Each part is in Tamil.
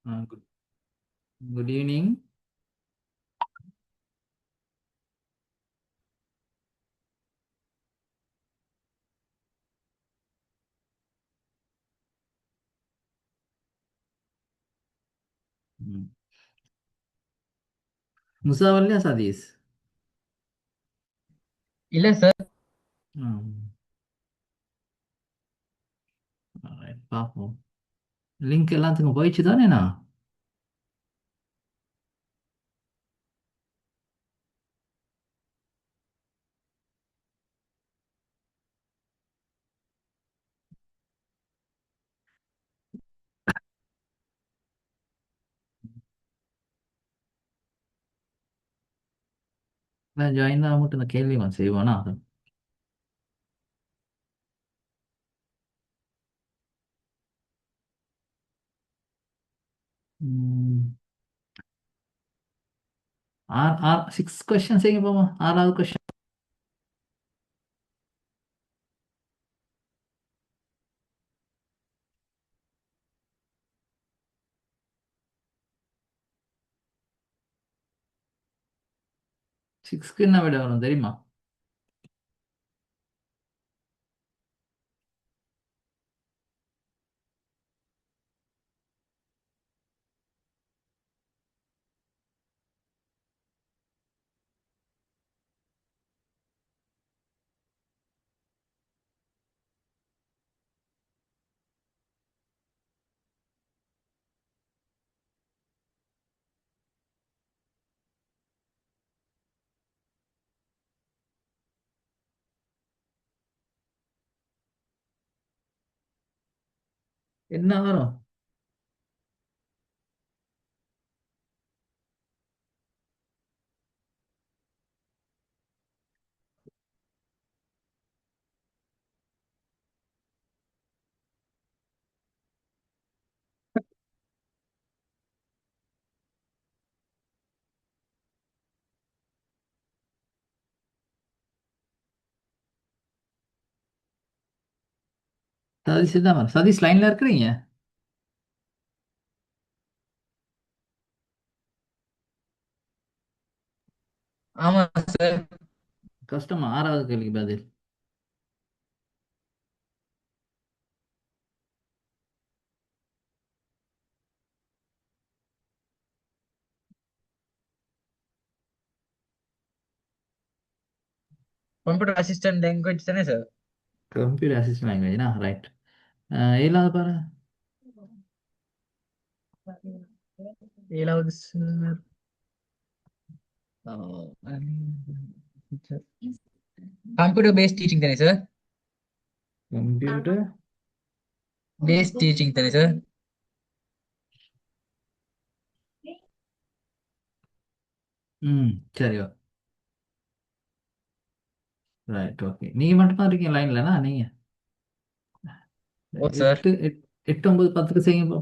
Good good evening. முசாவல்லையா சதீஷ்? இல்ல சார். பார்ப்போம். லிங்க் எல்லாத்துக்கும் போயிடுச்சு தானேண்ணா? நான் ஜாயின் ஆக மட்டும் இந்த கேள்வி நான் செய்வானா? ஆறு ஆறு 6 கொஸ்டின் செய்ய போமா? ஆறாவது கொஸ்டின். 6க்கு என்ன விட வரும் தெரியுமா? என்ன வரும்? சதீஷ் தான் வரும். சதீஷ் லைன்ல இருக்கிறீங்க? ஆமா சார். கஷ்டமா? ஆறாவது கேள்விக்கு பதில். கம்ப்யூட்டர் அசிஸ்டன்ட் லாங்குவேஜ் தானே சார்? கம்ப்யூட்டர் அசிஸ்டன்ட் லாங்குவேஜ்னா ரைட். ஏழாவது பாரு. ஏழாவது சார். கம்ப்யூட்டர் பேஸ்ட் டீச்சிங் தானே சார்? கம்ப்யூட்டர். பேஸ்ட் டீச்சிங் தானே சார்? சரி. Right, okay. நீங்க மட்டும் தான் இருக்கீங்க லைன்லனா? நீங்க ஓ சார். 8 8 9 10க்கு செய்யுங்க.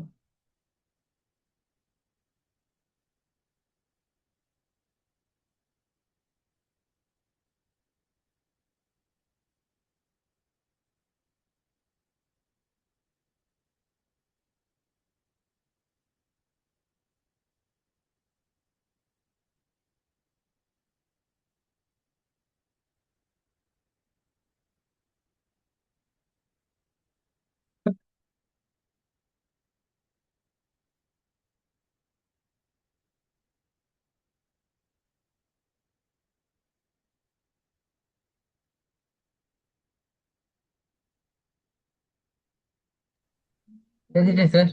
தெரிஞ்சிட்டேன் சார்.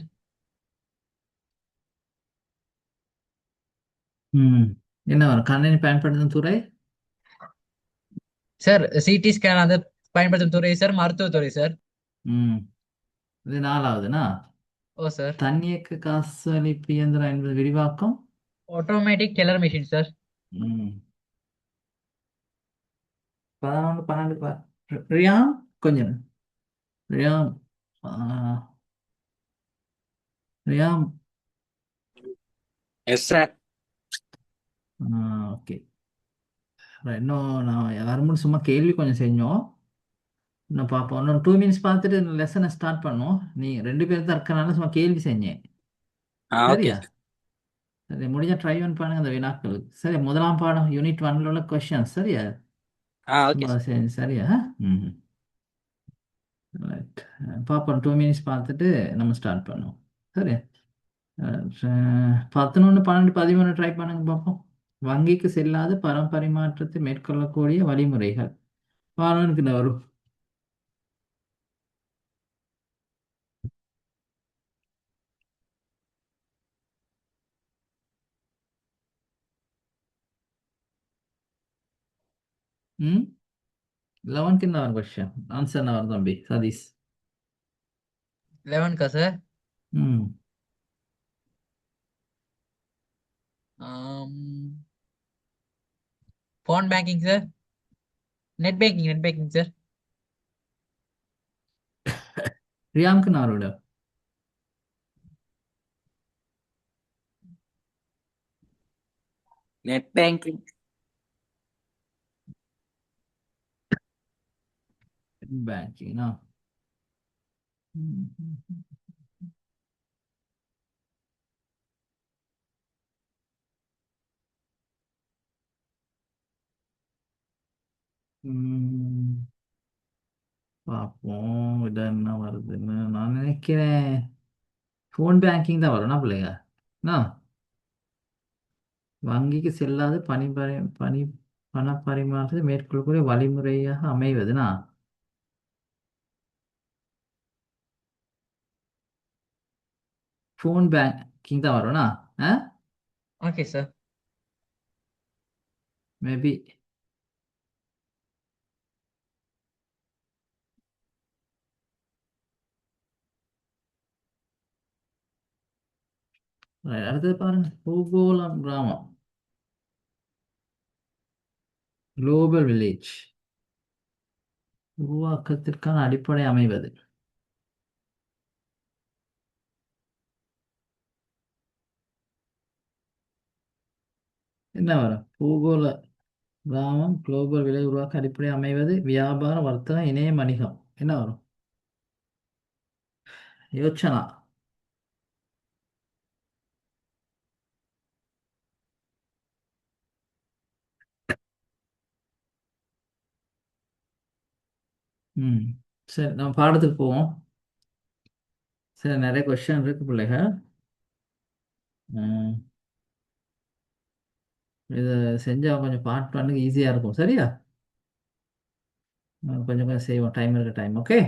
ம் என்ன வரும்? கணினி பயன்படுத்தும் துறை. சார் சிடி ஸ்கேன் அது பயன்படுத்தும் துறை சார், மருத்துவத்துறை சார். ம் இது நாலாவதுனா? ஓ சார். தன்னியக்க காசளிப்பு இயந்திரம் என்பது விரிவாக்கம். Automatic teller machine sir. ம் 11 12 ரியாம். கொஞ்சம் ரியாம். ஆ, ரியாம். Yes sir. ஓகே. இன்னும் நான் வரும்போது சும்மா கேள்வி கொஞ்சம் செஞ்சோம். இன்னும் பார்ப்போம். இன்னும் 2 மினிட்ஸ் பார்த்துட்டு லெசனை ஸ்டார்ட் பண்ணோம். நீ 2 பேர் தான் இருக்கனால சும்மா கேள்வி செஞ்சேன். ஓகே சரியா? சார். சரி, முடிஞ்ச ட்ரை ஒன் பண்ணுங்க அந்த வினாக்களுக்கு. சரி, முதலாம் பாடம் யூனிட் ஒன்ல உள்ள கொஸ்டின் சரியா? ஓகே சும்மா சார். சரி சரியா? ம். ரைட். பார்ப்போம், 2 மினிட்ஸ் பார்த்துட்டு நம்ம ஸ்டார்ட் பண்ணுவோம். சரி. 11, 12, 13 ட்ரை பண்ணுங்க பார்ப்போம். வங்கிக்கு செல்லாது பணம் பரிமாற்றத்தை மேற்கொள்ளக்கூடிய வழிமுறைகள். பாலனுக்கு இந்த வரும். ம். 11க்கு என்ன வரும் கொஸ்டின்? ஆன்சர் என்ன வரும் தம்பி சதீஷ்? 11 சார். ம். Phone banking sir. Net banking sir. ரியாங்க்கு என்ன வரும்? Net banking. பேங்கிங். பார்ப்போம் இட என்ன வருதுன்னு நான் நினைக்கிறேன். ஃபோன் பேங்கிங் தான் வரும்னா பிள்ளைங்க. என்ன? வங்கிக்கு செல்லாது பணி பண பரிமாற்றத்தை மேற்கொள்ளக்கூடிய வழிமுறையாக அமைவதுனா ஃபோன் பேங்கிங் தான் வரும்னா? Okay sir. மேபி. அடுத்தது பாருங்க, பூகோளம் கிராமம், குளோபல் வில்லேஜ் உருவாக்கத்திற்கான அடிப்படை அமைவது. என்ன வரும்? பூகோள கிராமம் குளோபல் வில்லேஜ் உருவாக்க அடிப்படை அமைவது வியாபாரம், வர்த்தகம், இணையம், வணிகம். என்ன வரும்? யோசனா. ம். சரி, நம்ம பாடத்துக்கு போவோம். சரி, நிறைய கொஸ்டின் இருக்கு பிள்ளைகள். ம், இது செஞ்சா கொஞ்சம் பார்ட் பண்ணுங்க, ஈஸியாக இருக்கும். சரியா? கொஞ்சம் கொஞ்சம் செய்வோம், டைம் இருக்க டைம். ஓகே.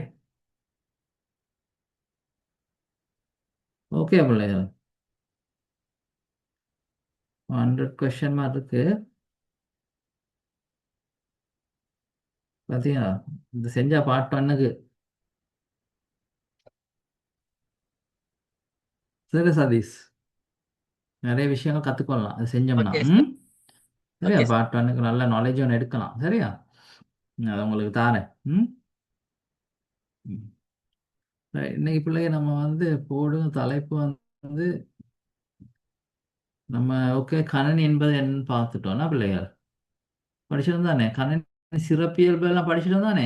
ஓகே பிள்ளைகள், 100 கொஸ்டின் மாதிரி இருக்கு. பார்த்தீங்களா? இது செஞ்சா பார்ட் பண்ணுக்கு. சரி சதீஷ், நிறைய விஷயங்கள் கற்றுக்கொள்ளலாம் அது செஞ்சோம்னா. ஓகே ம். சார். சரியா? Okay sir. பார்ட் பண்ணுக்கு நல்ல நாலேஜ் ஒன்று எடுக்கலாம். சரியா? அது உங்களுக்கு தாரேன். ம். ம். Right. இன்னைக்கு பிள்ளைங்க நம்ம போடும் தலைப்பு வந்து நம்ம ஓகே கணனி என்பது என்னன்னு பார்த்துட்டோம்னா பிள்ளைகள் படிச்சிடும் தானே? கணனி சிறப்பியல்பு எல்லாம் படிச்சிடும் தானே?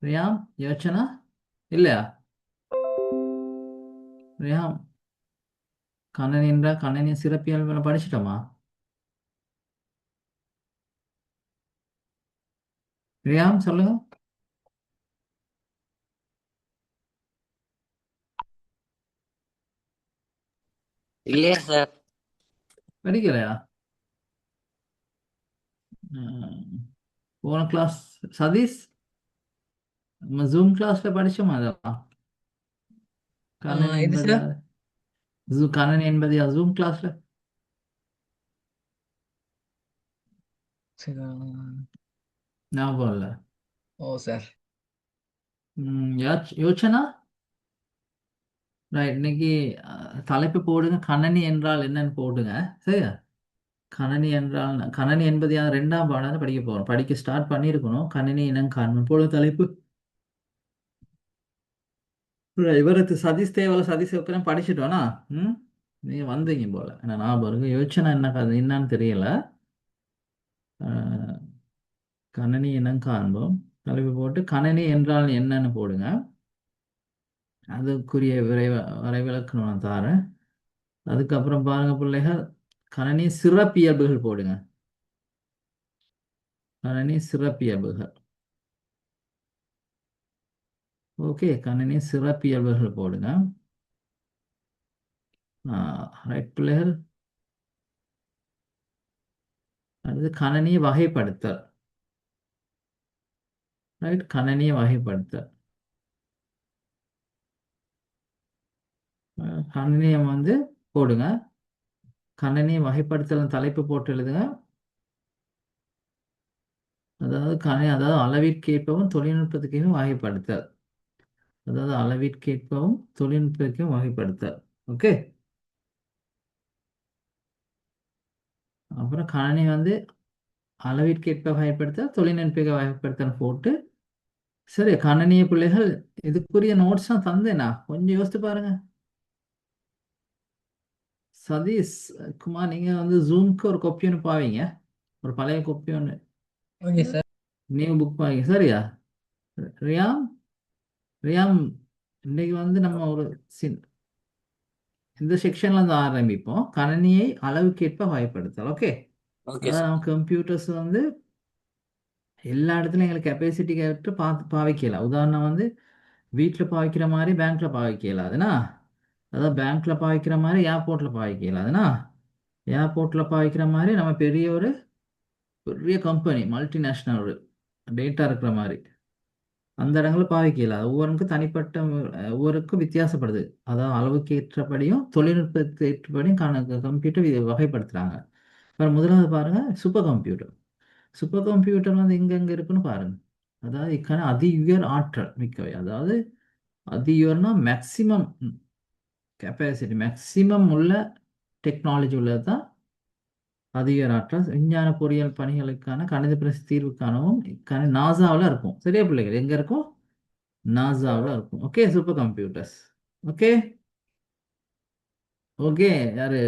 ரியாம், யோசனா, இல்லையா? ரியாம், கணனி என்ற கணனி சிறப்பியல்பு எல்லாம் படிச்சிட்டோமா? ரியாம் சொல்லுங்க. இல்லையா சார்? படிக்கலையா? ம். போன கிளாஸ் சதீஷ், நம்ம ஜூம் கிளாஸ்ல படிச்சோமா அதெல்லாம்? கணனி இது என்பது சார். யாரு? கணனி என்பது யார் ஜூம் கிளாஸ்ல? சரி, ஞாபகம் இல்லை. ஓ சார். யோசனா. ரைட். இன்னைக்கு தலைப்பு போடுங்க, கணனி என்றால் என்னன்னு போடுங்க. சரியா? கணனி என்றால் கணனி என்பது யார் 2ஆம் பாடம் படிக்க போகிறோம். படிக்க ஸ்டார்ட் பண்ணியிருக்கணும். கணினி இனம் காண்போம் போட தலைப்பு. இவரது சதீஷ் தேவல சதீஷ் உக்கரம் படிச்சுட்டோனா? ம். நீங்க வந்தீங்க போல என்ன ஞாபகம் இருக்கு. யோசனை என்ன கதை என்னன்னு தெரியல. அஹ், கணனி இனம் காண்போம் தலைப்பு போட்டு கணனி என்றால் என்னன்னு போடுங்க. அதுக்குரிய வரைவிலக்கணம் நான் தாரேன். அதுக்கப்புறம் பாருங்க பிள்ளைகள், கணனி சிறப்பியல்புகள் போடுங்க. கணனி சிறப்பியல்புகள். ஓகே, கணனி சிறப்பியல்புகள் போடுங்க. ரைட் பிள்ளைகள். அடுத்து கணனி வகைப்படுத்தல். ரைட், கணனியை வகைப்படுத்தல். கணனியை வந்து போடுங்க. கணனியை வகைப்படுத்தல் தலைப்பு போட்டு எழுதுங்க. அதாவது அளவிற்கேற்பவும் தொழில்நுட்பத்துக்கும் வகைப்படுத்தல். அதாவது அளவிற்கேற்பவும் தொழில்நுட்பத்துக்கும் வகைப்படுத்தல். ஓகே. அப்புறம் கணனி வந்து அளவிற்கேற்ப வகைப்படுத்தல், தொழில்நுட்ப வகைப்படுத்தல் போட்டு, சரி கணனிய பிள்ளைகள் இதுக்குரிய நோட்ஸ் தான் தந்தேனா, கொஞ்சம் யோசித்து பாருங்க. சதீஷ் குமார், நீங்க வந்து ஜூம்க்கு ஒரு கொப்பி ஒன்று பாவீங்க, ஒரு பழைய கொப்பி ஒன்று, ஓகே சார். நியூ புக் பாவீங்க, சரியா? ரியாம், ரியாம், இன்னைக்கு வந்து நம்ம ஒரு இந்த செக்ஷன்ல இருந்து ஆரம்பிப்போம். கணனியை அளவுக்கேற்ப வகைப்படுத்தல். ஓகே. ஓகே அதாவது சார். நம்ம கம்ப்யூட்டர்ஸ் வந்து எல்லா இடத்துலையும் எங்களுக்கு கெப்பாசிட்டி கேட்டு பாவிக்கலாம். உதாரணம் வந்து வீட்டில் பாவிக்கிற மாதிரி பேங்க்கில் பாவிக்கலாம் அதுனா, அதாவது பேங்க்கில் பாவிக்கிற மாதிரி ஏர்போர்ட்டில் பாவிக்கலாம் அதுனா, ஏர்போர்ட்டில் பாவிக்கிற மாதிரி நம்ம பெரிய ஒரு பெரிய கம்பெனி மல்டிநேஷ்னல் ஒரு டேட்டா இருக்கிற மாதிரி அந்த இடங்களில் பாவிக்கலாம். ஒவ்வொருக்கும் தனிப்பட்ட ஒவ்வொருக்கும் வித்தியாசப்படுது. அதாவது அளவுக்கு ஏற்றபடியும் தொழில்நுட்பத்துக்கு ஏற்றபடியும் கம்ப்யூட்டர் வகைப்படுத்துகிறாங்க. அப்புறம் முதலாவது பாருங்க, சூப்பர் கம்ப்யூட்டர். சூப்பர் கம்ப்யூட்டர் வந்து எங்கெங்க இருக்குன்னு பாருங்க. அதாவது இக்கான அதி உயர் ஆற்றல் மிக்கவை. அதாவது அதி உயர்னா மேக்சிமம் கெப்பாசிட்டி, மேக்சிமம் உள்ள டெக்னாலஜி உள்ளது தான் அதி உயர் ஆற்றல். விஞ்ஞான பொறியியல் பணிகளுக்கான கணித பிரசி தீர்வுக்கானவும் நாசாவில் இருக்கும். சரியா பிள்ளைகள்? எங்க இருக்கும்? நாசாவில் இருக்கும். Okay, super computers. Okay. Okay. யாரு?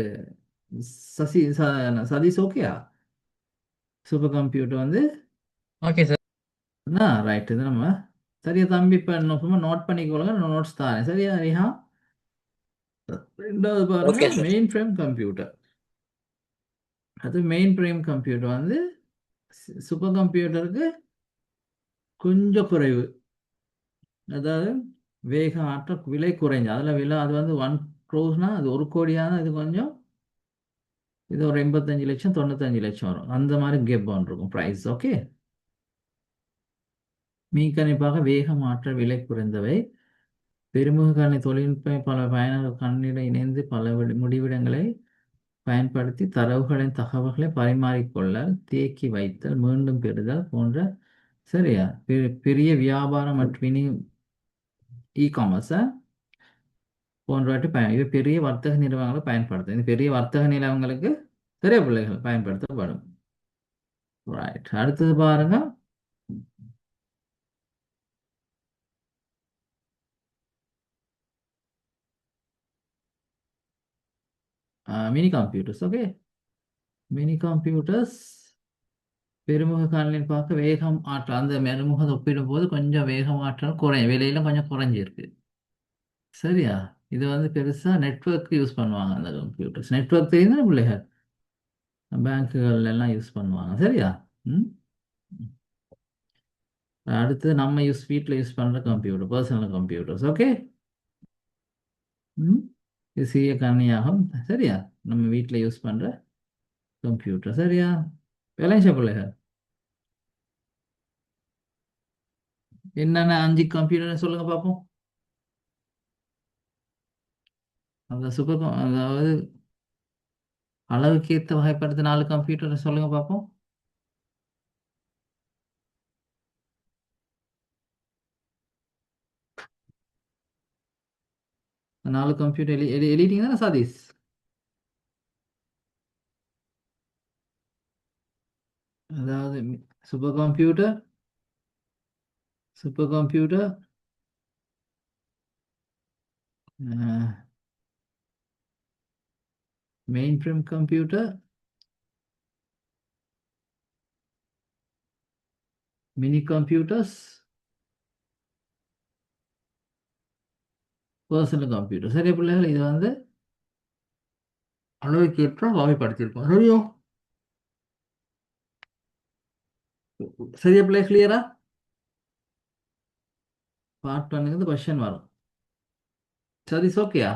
சசி சதீஷ் ஓகேயா? சூப்பர் கம்ப்யூட்டர் வந்து ஓகே சார். ரைட். இது நம்ம சரியா தம்பி, இப்போ சும்மா நோட் பண்ணிக்கொள்ளுங்க, நோட்ஸ் தானே, சரியா ரிஹா? ரெண்டாவது பாருங்க, okay sir. Main frame computer. அது மெயின் ஃப்ரேம் கம்ப்யூட்டர் வந்து சூப்பர் கம்ப்யூட்டருக்கு கொஞ்சம் குறைவு. அதாவது வேக ஆற்றல் விலை குறைஞ்ச அதில் விலை, அது வந்து 1 crore, அது 1 கோடியான, இது கொஞ்சம், இது ஒரு 85 லட்சம் 95 லட்சம் வரும். அந்த மாதிரி கேப் ஒன்று இருக்கும் ப்ரைஸ். ஓகே. மீக்கணிப்பாக வேகம் ஆற்றல் விலை குறைந்தவை. பெருமுக கணினி தொழில்நுட்பம் பல பயனர் கணினியுடன் இணைந்து பல முடிவிடங்களை பயன்படுத்தி தரவுகளின் தகவல்களை பரிமாறிக்கொள்ள, தேக்கி வைத்தல், மீண்டும் பெறுதல் போன்ற, சரியா, பெரிய வியாபாரம் மற்றும் இ காமர்ஸ் போன்றவற்றை இது பெரிய வர்த்தக நிறுவனங்களை பயன்படுத்தும். இது பெரிய வர்த்தக நிறுவனங்களுக்கு பெரிய பிள்ளைகள் பயன்படுத்தப்படும். ரைட். அடுத்தது பாருங்க, mini computers. Okay. Mini computers பெருமுக கணினியில் பார்க்க வேகம் ஆற்றல், அந்த மெருமுகத்தை ஒப்பிடும்போது கொஞ்சம் வேகம் ஆற்றல் குறையும், விலையில கொஞ்சம் குறைஞ்சிருக்கு. சரியா? இது வந்து பெருசா நெட்வொர்க் யூஸ் பண்ணுவாங்க. அந்த கம்ப்யூட்டர்ஸ் நெட்வொர்க் தெரியுது பிள்ளைகள், பேங்க்குகள் எல்லாம் யூஸ் பண்ணுவாங்க. சரியா? ம். அடுத்து நம்ம வீட்டில் யூஸ் பண்ற கம்ப்யூட்டர், பர்சனல் கம்ப்யூட்டர்ஸ். ஓகே. ம். இது சிறிய கணினியாகும். சரியா? நம்ம வீட்டில் யூஸ் பண்ற கம்ப்யூட்டர். சரியா? விளைஞ்ச பிள்ளைகள், என்னென்ன 5 கம்ப்யூட்டர் சொல்லுங்க பார்ப்போம். அந்த அதாவது அளவுக்கு ஏற்ற வகைப்படுத்த 4 கம்ப்யூட்டர் சொல்லுங்க பார்ப்போம். அந்த 4 கம்ப்யூட்டர் எழுதிட்டீங்க தானே சதீஷ்? அதாவது super computer, super computer, main frame computer, mini computers, personal computer. சரியா பிள்ளைகள்? இது வந்து அளவுக்கு ஏற்ப வகைப்படுத்தியிருக்கோம். சரியோ? சரியா பிள்ளை, கிளியரா? பார்ட் ஒன்னுக்கு கொஸ்டின் வரும். சரி, ஓகேயா?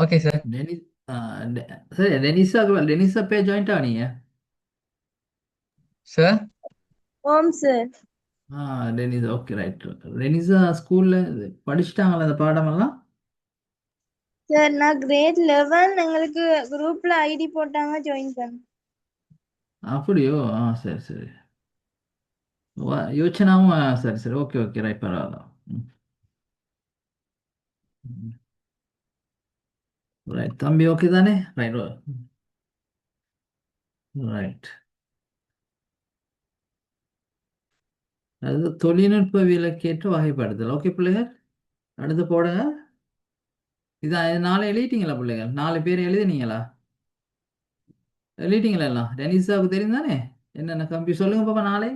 Okay sir. டெனிஸ் சரி, டெனிஸா பே ஜாயிண்டா நீங்க? சார். ஓம் சார். Denis, okay, right. டெனிஸா ஸ்கூல்ல படிச்சுட்டாங்களா அந்த பாடமெல்லாம்? சார் நான் கிரேட் 11 எங்களுக்கு குரூப்ல ஐடி போட்டாங்க, ஜாயின் பண்ணேன். அப்படியோ? சரி சரி. யோசனாவும் சரி சரி, ஓகே ஓகே, ரைட், பரவாயில்ல. ரைட் தம்பி, ஓகே தானே? Right right. அது தொழில்நுட்பவியலுக்கேற்ற வகைப்படுத்தல். ஓகே பிள்ளைகள், அடுத்து போடுங்க. இது நாளை எழுதிட்டீங்களா பிள்ளைகள்? 4 பேர் எழுதினீங்களா? எழுதிட்டீங்களா எல்லாம்? டெனிஸாவுக்கு தெரியும் தானே என்னென்ன கம்பி? சொல்லுங்க பாப்பா நாளை.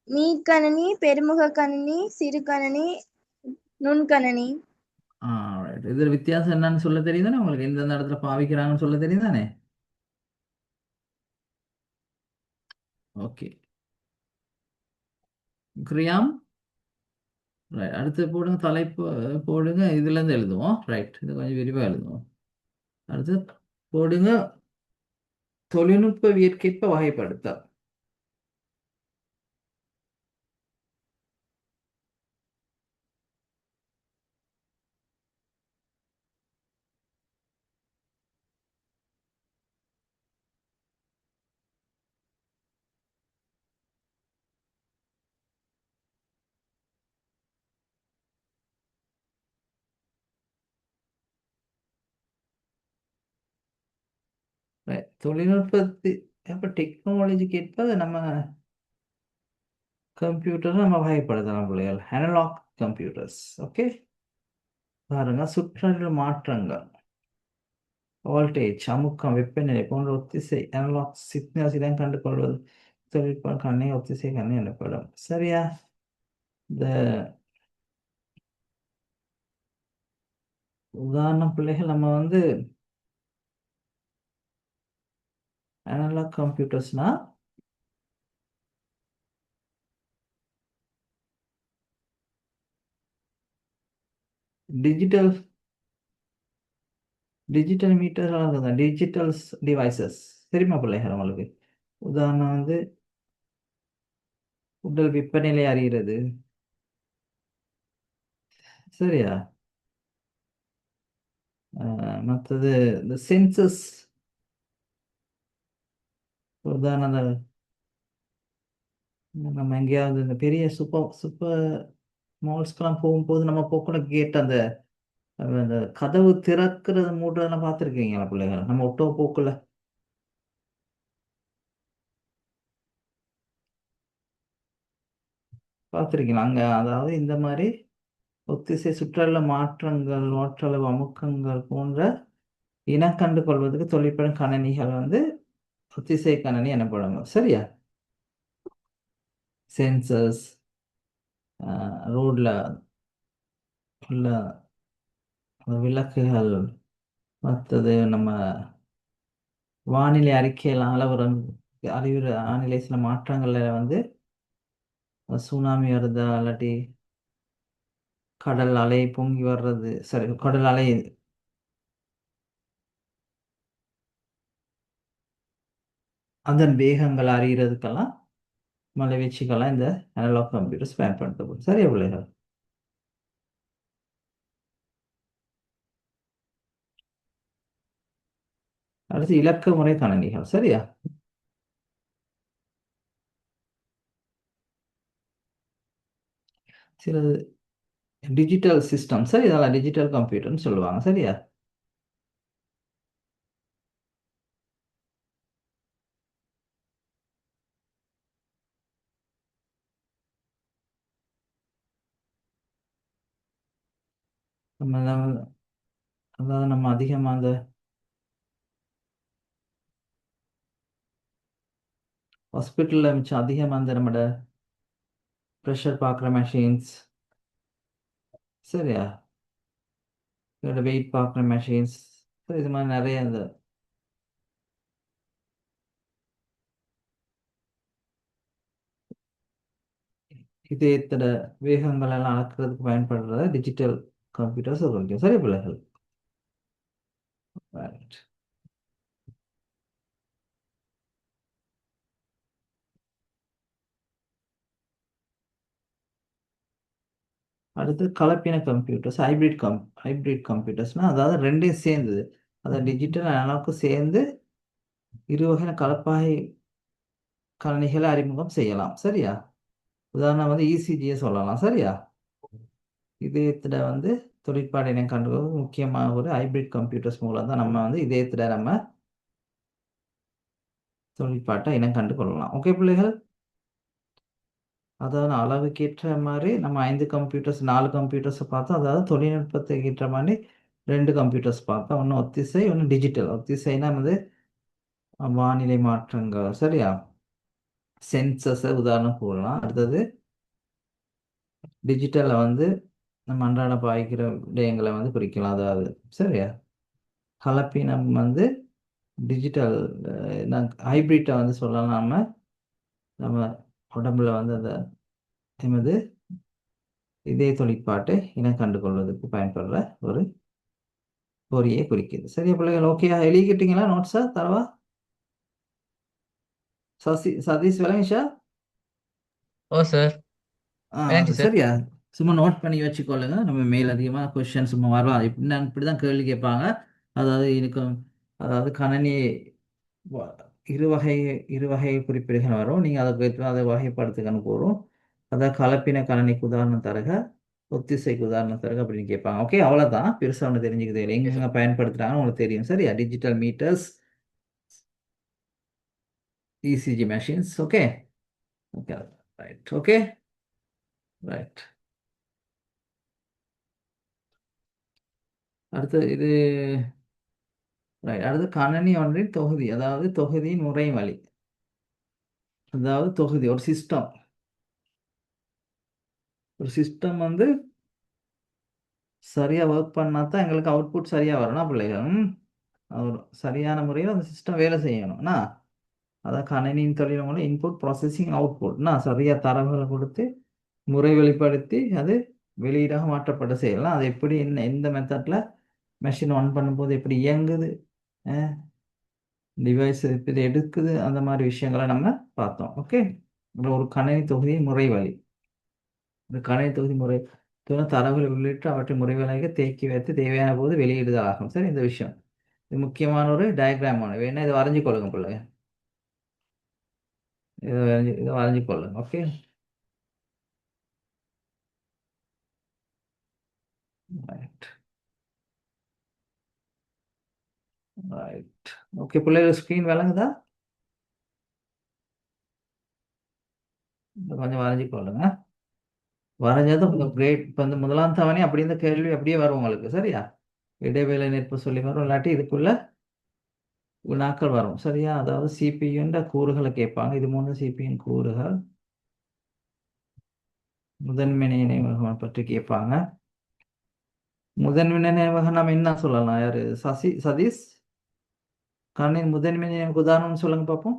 மீக்கணனி, பெருமுக கணனி, சிறு கணனி, நுண்கணனி. ரைட். இதில் வித்தியாசம் என்னன்னு சொல்ல தெரியும் தானே உங்களுக்கு? எந்தெந்த இடத்துல பாவிக்கிறாங்கன்னு சொல்ல தெரியும் தானே? ஓகே. கிரியாம். ரைட், அடுத்து போடுங்க தலைப்பு. போடுங்க, இதுலேருந்து எழுதுவோம். ரைட், இது கொஞ்சம் விரிவாக எழுதுவோம். அடுத்து போடுங்க, தொழில்நுட்பவியற்கேற்ப வகைப்படுத்தல். தொழில்நுட்பத்து அப்போ டெக்னாலஜிக்கு ஏற்ப நம்ம கம்ப்யூட்டரை நம்ம வகைப்படுத்தலாம் பிள்ளைகள். Analogue computers. ஓகே, பாருங்க, சுற்றறிவு மாற்றங்கள், வோல்டேஜ், அமுக்கம், வெப்பநிலை போன்ற ஒத்திசை அனலாக் சிக்னல்ஸ் இடம் கண்டு கொள்வது தொழில்நுட்பம் கண்ணை ஒத்திசை கண்ணை எனப்படும். சரியா? இந்த உதாரணம் பிள்ளைகள், நம்ம வந்து அனலாக் கம்ப்யூட்டர்ஸ்னா டிஜிட்டல் டிஜிட்டல் மீட்டர் தான், டிஜிட்டல் டிவைசஸ். தெரியுமா பிள்ளைகள் உங்களுக்கு? உதாரணம் வந்து உடல் வெப்பநிலை அறிகிறது. சரியா? மற்றது இந்த சென்சஸ். உதாரணம், நம்ம எங்கேயாவது இந்த பெரிய சூப்பர் சூப்பர் மால்ஸ்க்கெல்லாம் போகும்போது நம்ம போக்குள்ள கேட், அந்த அந்த கதவு திறக்கிறது மூடுறதெல்லாம் பார்த்துருக்கீங்களா பிள்ளைகள்? நம்ம ஒட்டோ போக்குள்ள பார்த்துருக்கீங்களா? அங்கே அதாவது இந்த மாதிரி ஒத்திசை சுற்றளவு மாற்றங்கள், ஓற்றளவு அமுக்கங்கள் போன்ற இனம் கண்டு கொள்வதற்கு தொழிற்படும் கணனிகள் வந்து ஒத்திசை கணனி எனப்படும். சரியா? சென்சர்ஸ், ரோட்ல உள்ள விளக்குகள், மற்றது நம்ம வானிலை அறிக்கையெல்லாம் அறிவுற வானிலை சில மாற்றங்கள்ல வந்து சுனாமி வருதா, இல்லாட்டி கடல் அலை பொங்கி வர்றது, சரி, கடல் அலை அதன் வேகங்கள் அறிகிறதுக்கெல்லாம் மலை வீச்சுக்கெல்லாம் இந்த அனலாக் கம்ப்யூட்டர்ஸ் பயன்படுத்தப்படும். சரியா பிள்ளைகள்? அடுத்து இலக்க முறை கணனிகள். சரியா? சிலது டிஜிட்டல் சிஸ்டம். சரி, இதெல்லாம் டிஜிட்டல் கம்ப்யூட்டர்னு சொல்லுவாங்க. சரியா? நம்ம அதாவது நம்ம அதிகமாக அந்த ஹாஸ்பிட்டலில் மிச்சம் அதிகமாக அந்த நம்மட ப்ரெஷர் பார்க்குற மெஷின்ஸ். சரியா? இதோட வெயிட் பார்க்குற மெஷின்ஸ், இது மாதிரி நிறைய இந்த இதயத்தோட வேகங்கள் எல்லாம் அளக்கிறதுக்கு பயன்படுற டிஜிட்டல் கம்ப்யூட்டர்ஸ் இருக்கும். சரி பிள்ளைகள். Right. அடுத்து கலப்பின கம்ப்யூட்டர்ஸ், ஹைபிரிட் கம்ப்யூட்டர்ஸ்னால் அதாவது ரெண்டையும் சேர்ந்தது, அதாவது டிஜிட்டல் அனலாக்கும் சேர்ந்து இரு வகையான கலப்பாய் கணினிகளை அறிமுகம் செய்யலாம். சரியா? உதாரணம் வந்து இசிஜியை சொல்லலாம். சரியா? இதயத்தில் வந்து தொழிற்பாடு இனம் கண்டுறது முக்கியமாக ஒரு ஹைபிரிட் கம்ப்யூட்டர்ஸ் மூலம் தான் நம்ம வந்து இதயத்தில் நம்ம தொழிற்பாட்டை இனம் கண்டு கொள்ளலாம். ஓகே பிள்ளைகள். அதாவது அளவுக்கேற்ற மாதிரி நம்ம 5 கம்ப்யூட்டர்ஸ் 4 கம்ப்யூட்டர்ஸை பார்த்தோம். அதாவது தொழில்நுட்பத்துக்கு ஏற்ற மாதிரி 2 கம்ப்யூட்டர்ஸ் பார்த்தோம். ஒன்று ஒத்திசை, ஒன்று டிஜிட்டல். ஒத்திசைனா வந்து வானிலை மாற்றங்கள். சரியா? சென்சஸை உதாரணம் போடலாம். அடுத்தது டிஜிட்டலில் வந்து நம்ம அன்றாட பாய்க்கிற விடயங்களை வந்து குறிக்கலாம். அதாவது சரியா? கலப்பினம் வந்து டிஜிட்டல் ஹைபிரிட்டை வந்து சொல்லலாம். நம்ம உடம்புல வந்து அதை எமது இதய தொழிற்பாட்டை இனம் கண்டு கொள்வதற்கு பயன்படுற ஒரு பொறியை குறிக்குது. சரியா பிள்ளைகள்? ஓகேயா? எழுதிக்கிட்டீங்களா நோட்ஸா தரவா? சதீஷ் விளங்கிஷா? ஓ சார். அது சார். சரியா? சும்மா நோட் பண்ணி வச்சுக்கொள்ளுங்க. நம்ம மேல் அதிகமாக கொஸ்டின் சும்மா வரலாம். இப்படிதான் கேள்வி கேட்பாங்க. அதாவது இருக்கும், அதாவது கணனி வ- இரு வகை குறிப்பீடுகள் வரும். நீங்கள் அதை வகைப்படுத்துக்கன்னு போகிறோம். அதாவது கலப்பின கணனிக்கு உதாரணம் தருக, ஒத்திசைக்கு உதாரணம் தருக அப்படின்னு கேட்பாங்க. ஓகே, அவ்வளோதான். பெருசாக ஒன்று தெரிஞ்சுக்கிறது இல்லை. Okay sir. எங்கெங்க பயன்படுத்துகிறாங்கன்னு உங்களுக்கு தெரியும். சரியா? Digital meters, ECG machines. Okay okay right. Okay right. அடுத்து இது ரைட். அடுத்து கணனி ஒன்றின் தொகுதி, அதாவது தொகுதியின் முறைவழி. அதாவது தொகுதி ஒரு சிஸ்டம் வந்து சரியாக ஒர்க் பண்ணால் தான் எங்களுக்கு அவுட்புட் சரியாக வரணும் பிள்ளைகள். ஒரு சரியான முறையில் அந்த சிஸ்டம் வேலை செய்யணும்னா, அதான் கணினியின் தொழில் மூலம் இன்புட் ப்ராசஸிங் அவுட்புட்னா சரியாக தரவுகளை கொடுத்து முறை வெளிப்படுத்தி அது வெளியீடாக மாற்றப்பட செய்யலாம். அது எப்படி எந்த மெத்தடில் மெஷின் ஆன் பண்ணும்போது எப்படி இயங்குது, டிவைஸ் எப்படி எடுக்குது, அந்த மாதிரி விஷயங்களை நம்ம பார்த்தோம். ஓகே. ஒரு கணினி தொகுதி முறைவழி. இந்த கணினி தொகுதி முறை தரவுகளை உள்ளிட்டு அவற்றை முறைவழியாக தேக்கி வைத்து தேவையான போது வெளியிடுதல் ஆகும். சரி, இந்த விஷயம் இது முக்கியமான ஒரு டயக்ராம் ஒன்று வேணா இதை வரைஞ்சி கொள்ளுங்க பிள்ளைங்க. இதை வரைஞ்சி கொள்ளுங்க. Okay right right. ஓகே பிள்ளைகள், ஸ்க்ரீன் விளங்குதா? கொஞ்சம் வரைஞ்சி கொள்ளுங்க. வரைஞ்சதும் கிரேட். இப்போ இந்த முதலாம் தவணை அப்படி இந்த கேள்வி அப்படியே வரும் உங்களுக்கு. சரியா? இடைவேளை நிற்பு சொல்லி வரும், இல்லாட்டி இதுக்குள்ள வினாக்கள் வரும். சரியா? அதாவது சிபியுன்ற கூறுகளை கேட்பாங்க. இது 3 சிபியின் கூறுகள். முதன்மை நினைவகம் பற்றி கேட்பாங்க. முதன்மை நினைவகம் நம்ம என்ன சொல்லலாம்? யாரு? சதீஷ், கண்ணின் முதன்மை நினைவுக்கு உதாரணம் சொல்லுங்க பார்ப்போம்.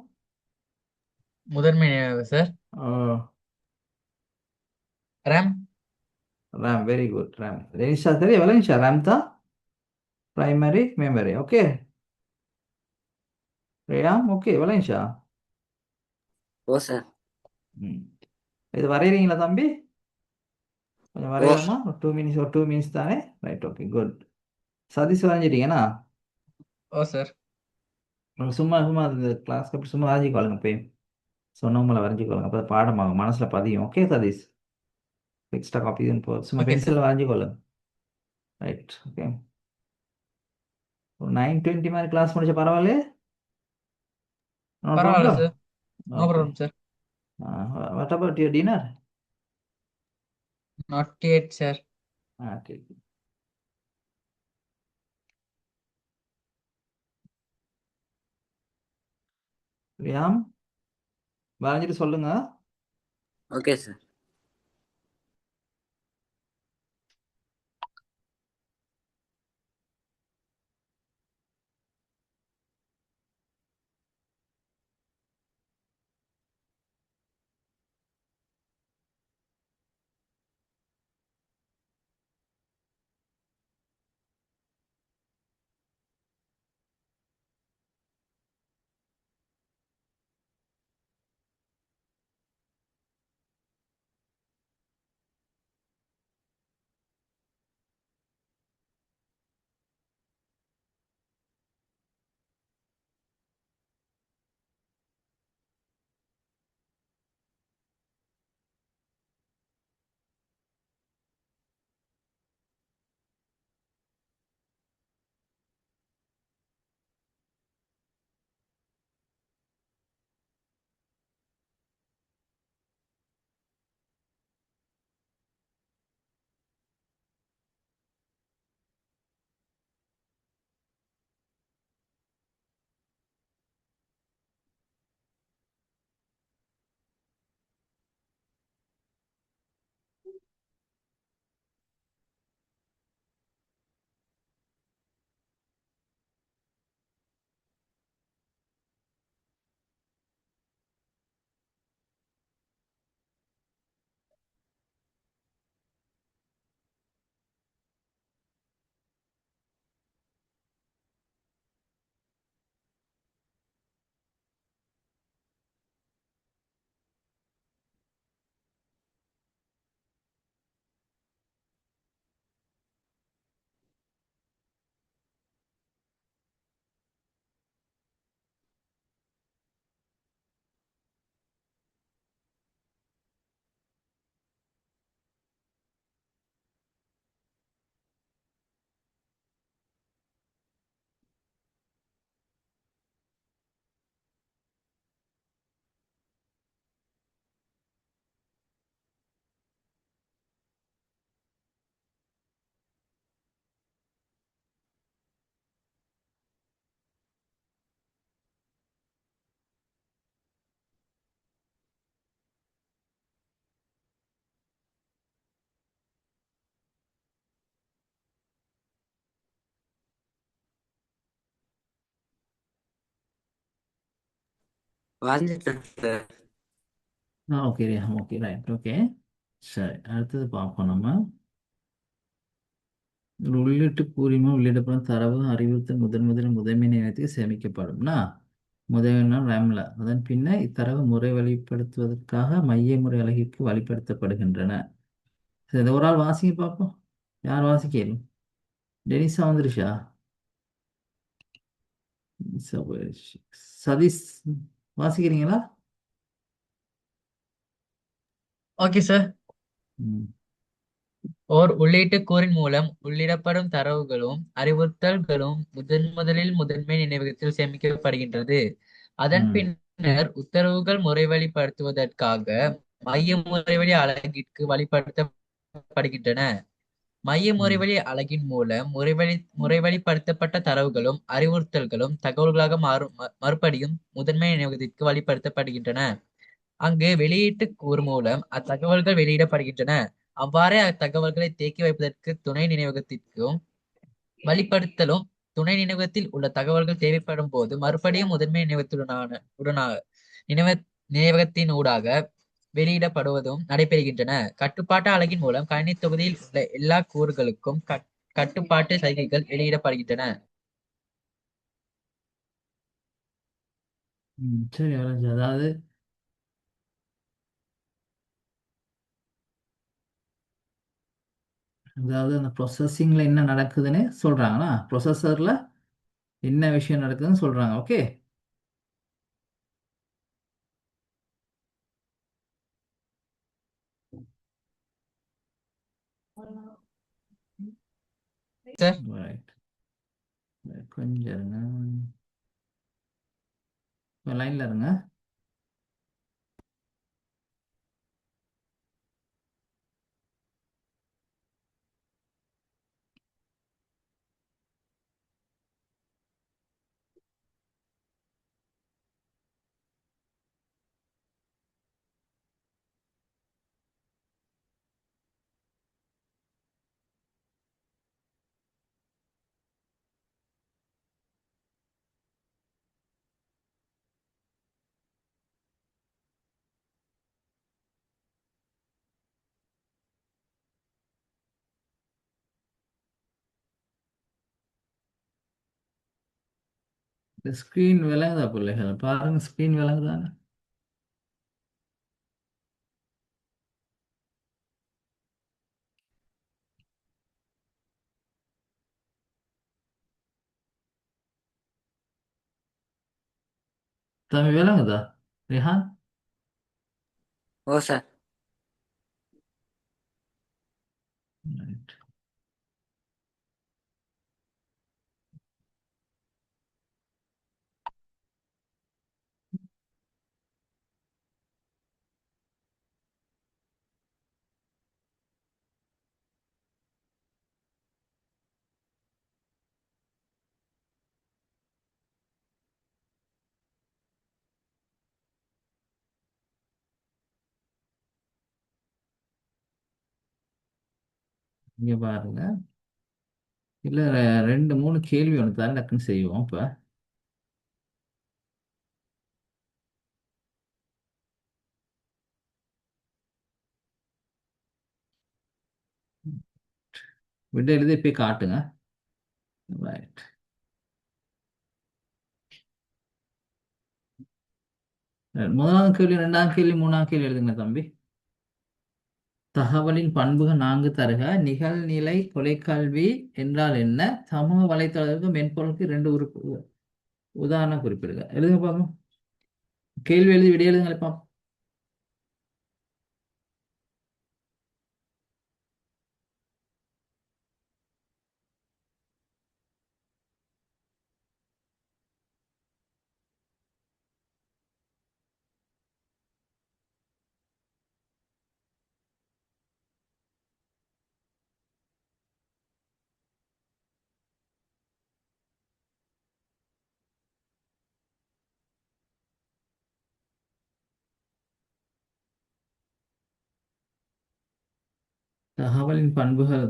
முதன்மை sir. RAM. RAM. Very good. RAM. ரெனிஷா தெரியும்? விளங்கிஷா? ரேம் தான் primary memory. Okay RAM. Okay விளங்கிஷா? ஓ சார். இது வரைகிறீங்களா தம்பி? கொஞ்சம் வரையலாமா? ஒரு 2 மினிட்ஸ் தானே? ரைட். Okay good. சதீஷ் வரைஞ்சிட்டீங்கண்ணா? ஓ சார். சும்மா இந்த கிளாஸ்க்கு அப்படி சும்மா வரைஞ்சிக்கொள்ளுங்க. போய் சொன்னவங்களை வரைஞ்சிக்கொள்ளுங்க. அப்போ பாடமாகும், மனசில் பதியும். ஓகே சதீஷ்? எக்ஸ்ட்ரா காப்பி சும்மா ஓகே சார். பென்சிலில் வரைஞ்சிக்கொள்ளுங்க. ரைட். ஓகே. ஒரு 9:20 மாதிரி கிளாஸ் முடிச்ச பரவாயில்லையே? பரவாயில்ல sir. No okay. Problem sir. What about your dinner? Not yet sir. Okay. RAM, வரைஞ்சிட்டு சொல்லுங்க. Okay sir. வந்துட்டேன் sir. Okay okay right okay. சரி, அடுத்தது பார்ப்போம் நம்ம. ஒரு உள்ளீட்டு கூறியுமே உள்ளிடப்படும் தரவு அறிவுறுத்தல் முதலில் முதன்மை நிலையத்தில் சேமிக்கப்படும்னா முதல் ரேம்ல அதன் பின்னர் இத்தரவு முறை வழிப்படுத்துவதற்காக மைய முறை அலகிற்கு வழிப்படுத்தப்படுகின்றன. சரி, இதை ஒரு ஆள் வாசிங்க பார்ப்போம். யார் வாசிக்கலும்? டெனிஸா வந்துருச்சா? டெனிஸா போயிடுச்சு. சதீஷ் வாசிக்கிறீங்களா? Okay sir. ம். ஓர் உள்ளீட்டு கூறின் மூலம் உள்ளிடப்படும் தரவுகளும் அறிவுறுத்தல்களும் முதலில் முதன்மை நினைவகத்தில் சேமிக்கப்படுகின்றது. அதன் ம். பின்னர் உத்தரவுகள் முறைவழிப்படுத்துவதற்காக மைய முறைவழி அலகிற்கு வழிப்படுத்தப்படுகின்றன. மைய ம். முறைவழி அலகின் மூலம் முறைவழிப்படுத்தப்பட்ட தரவுகளும் அறிவுறுத்தல்களும் தகவல்களாக மறுபடியும் முதன்மை நினைவகத்திற்கு வழிப்படுத்தப்படுகின்றன. அங்கு வெளியீட்டு கூறு மூலம் அத்தகவல்கள் வெளியிடப்படுகின்றன. அவ்வாறே அத்தகவல்களை தேக்கி வைப்பதற்கு துணை நினைவகத்திற்கும் வழிப்படுத்தலும் துணை நினைவகத்தில் உள்ள தகவல்கள் தேவைப்படும் போது மறுபடியும் முதன்மை நினைவகத்துடனான நினைவ நினைவகத்தின் ஊடாக வெளியிடப்படுவதும் நடைபெறுகின்றன. கட்டுப்பாட்டு அலகின் மூலம் கணினி தொகுதியில் உள்ள எல்லா கூறுகளுக்கும் கட்டுப்பாட்டு சைகைகள் வெளியிடப்படுகின்றன. சரி, அதாவது அதாவது அந்த ப்ரொசஸிங்ல என்ன நடக்குதுன்னு சொல்றாங்களா? ப்ரொசஸர்ல என்ன விஷயம் நடக்குதுன்னு சொல்றாங்க. ஓகே. Sir, right. கொஞ்சம் இருங்க, லைன்ல இருங்க. இந்த ஸ்க்ரீன் விளங்குதா பிள்ளைகள்? பாருங்க, ஸ்க்ரீன் விளங்குதானே? தம்பி விளங்குதா ரிஹான்? ஓ சார். ரைட். இங்க பாருங்க. இல்ல, ரெண்டு மூணு கேள்வி ஒன்று தான் டக்குன்னு செய்வோம் இப்ப. விட எழுதி போய் காட்டுங்க. ரைட். முதலாவது கேள்வி, ரெண்டாவது கேள்வி, மூணாவது கேள்வி எழுதுங்க தம்பி. தகவலின் பண்புகள் நான்கு தருக. நிகழ்நிலை தொலைக்கல்வி என்றால் என்ன? சமூக வலைத்தளத்துக்கு மென்பொருளுக்கு இரண்டு உதாரணம் குறிப்பிடுங்க. எழுதுங்க பார்ப்போம். கேள்வி எழுதி விட எழுதுங்க பார்ப்போம். தகவலின் பண்புகள்.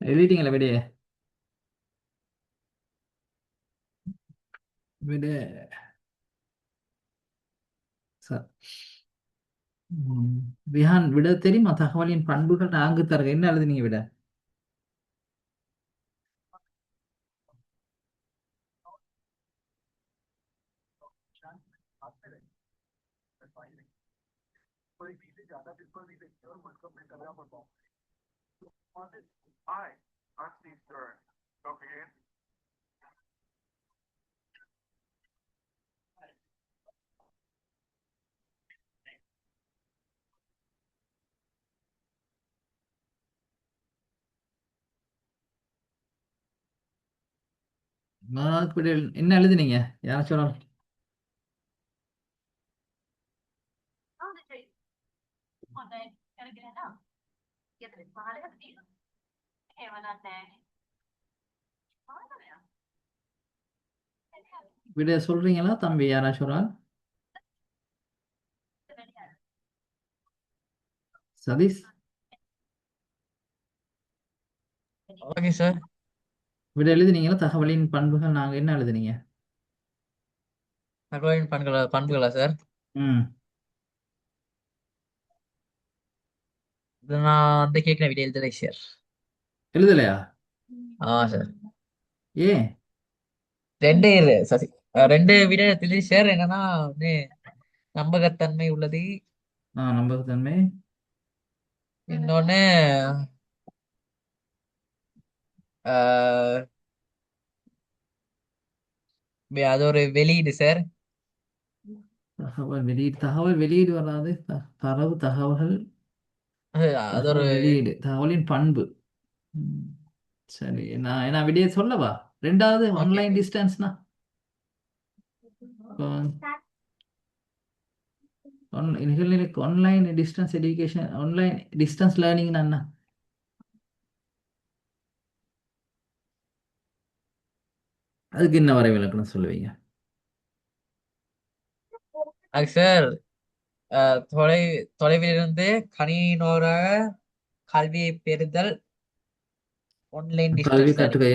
எழுதிட்டீங்களா விடைய? விட ச- ம். விஹான் விட தெரியுமா? தகவலின் பண்புகள் நான்கு தருக. என்ன எழுதுனீங்க விட? முதலாவது விட என்ன எழுதுனீங்க? யாரும் சொல்லலாம். விட சொல்றீங்களா தம்பி? யாராச்சும் சொல்றான்? Satish okay sir. விட எழுதுனீங்களா? தகவலின் பண்புகள் நாங்க என்ன எழுதுனீங்க? தகவலின் பண்புகளா சார்? ம். இது நான் வந்து கேட்கிற வீடியோ எழுதலை சார். எழுதலையா? சார். ஏன்? ரெண்டு சசி ரெண்டு வீடியோ எழுதி சார். என்னன்னா ஒண்ணு நம்பகத்தன்மை உள்ளது, நம்பகத்தன்மை. இன்னொன்னு ஆஹ், அது ஒரு வெளியீடு சார். தகவல் வெளியீடு வராது. தரவு தகவல்கள். அது அது ஒரு தகவல் வெளியீடு தகவலின் பண்பு. ம். சரி, நான் விடைய சொல்லவா? ரெண்டாவது ஓகே ஆன்லைன் டிஸ்டன்ஸ்னா நிகழ்நிலைக்கு online distance education, online distance learning என்ன? அதுக்கு என்ன வரை விளக்கணும் சொல்லுவீங்க? அது சார் தொலைவிலிருந்து கணினோராக கல்வியை பெறுதல் ஆன்லைன் கல்வி டிஸ்டன்ஸ் லேர்னிங். கற்றுக்க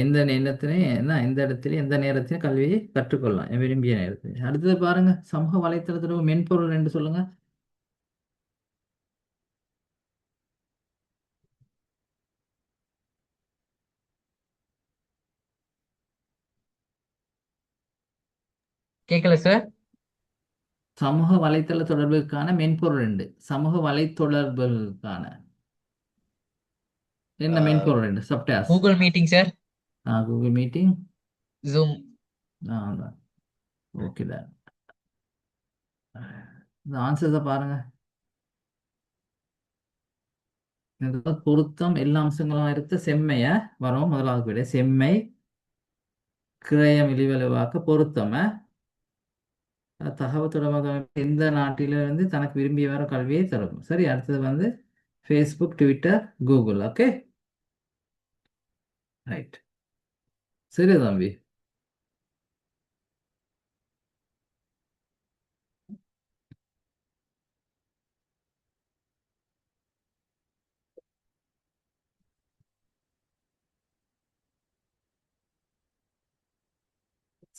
எந்த நேரத்திலையும் எந்த இடத்துலையும் எந்த நேரத்திலையும் கல்வியை கற்றுக்கொள்ளலாம் விரும்பிய நேரத்தில். அடுத்தது பாருங்க, சமூக வலைத்தளத்தில் மென்பொருள் என்று சொல்லுங்க. கேட்கல சார். சமூக வலைத்தள தொடர்புக்கான மென்பொருள் உண்டு. சமூக வலைத்தொடர்புக்கான என்ன மென்பொருள் உண்டு? Softwares. Google meeting sir. Google meeting. Zoom. Okay தான். இந்த ஆன்சர்ஸை பாருங்க. பொருத்தம் எல்லா அம்சங்களும் இருக்க செம்மைய வரும். முதலாவது விட செம்மை, கிரயம் இழிவலுவாக்க பொருத்தம, தகவல் தொடர்பாக எந்த நாட்டிலிருந்து தனக்கு விரும்பிய வர கல்வியை தரும். சரி, அடுத்தது வந்து Facebook, Twitter, Google. Okay, right. சரி தம்பி.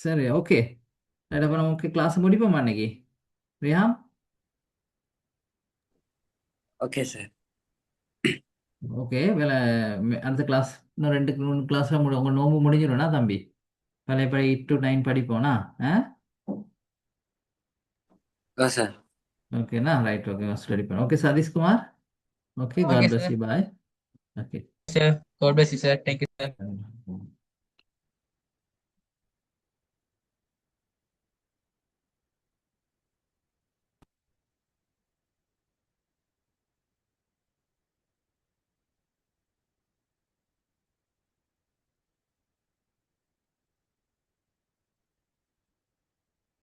சரி, ஓகே. ரைட், அப்போ நமக்கு கிளாஸ் முடிப்போமா இன்னைக்கு? ரியாம். Okay sir. ஓகே, வேலை. அடுத்த கிளாஸ் இன்னும் 2 கிளாஸில் உங்கள் நோம்பு முடிஞ்சிடும்னா தம்பி? பழையபடி 8 to 9 படிப்போனா? ஓ சார். ஓகேண்ணா, ரைட். ஓகே, ஸ்டடி பண்ண. Okay Satishkumar. Okay, okay God bless sir. You. Bye. Okay. Sir, God bless you sir. Thank you sir.